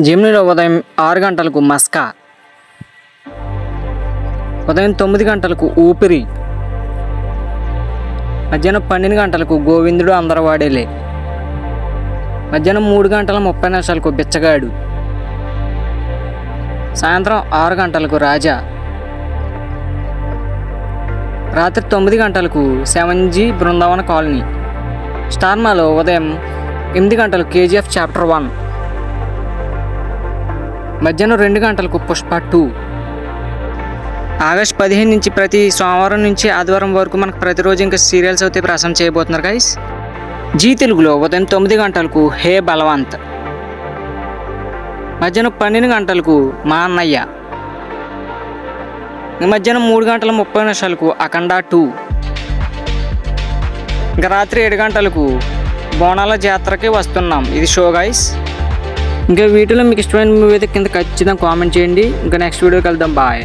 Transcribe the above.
జెమినీలో ఉదయం 6 గంటలకు మస్కా, ఉదయం 9 గంటలకు ఊపిరి, మధ్యాహ్నం 12 గంటలకు గోవిందుడు అందరు వాడేలే, మధ్యాహ్నం 3 గంటల 30 నిమిషాలకు బిచ్చగాడు, సాయంత్రం 6 గంటలకు రాజా, రాత్రి 9 గంటలకు 7G బృందావన కాలనీ, స్టార్మాలో ఉదయం 8 గంటలకు KGF చాప్టర్ 1, మధ్యాహ్నం 2 గంటలకు పుష్ప 2. ఆగస్ట్ 15 నుంచి ప్రతి సోమవారం నుంచి ఆదివారం వరకు మనకు ప్రతిరోజు ఇంకా సీరియల్స్ అయితే ప్రసారం చేయబోతున్నారు గైస్. జీ తెలుగులో ఉదయం 9 గంటలకు హే బలవంత్, మధ్యాహ్నం 12 గంటలకు మా అన్నయ్య, మధ్యాహ్నం 3 గంటల 30 నిమిషాలకు అఖండ 2, ఇంకా రాత్రి 7 గంటలకు బోనాల జాతరకి వస్తున్నాం. ఇది షో గైస్. ఇంకా వీటిలో మీకు ఇష్టమైన మూవీ అయితే కింద ఖచ్చితంగా కామెంట్ చేయండి. ఇంకా నెక్స్ట్ వీడియోకి వెళ్దాం. బాయ్.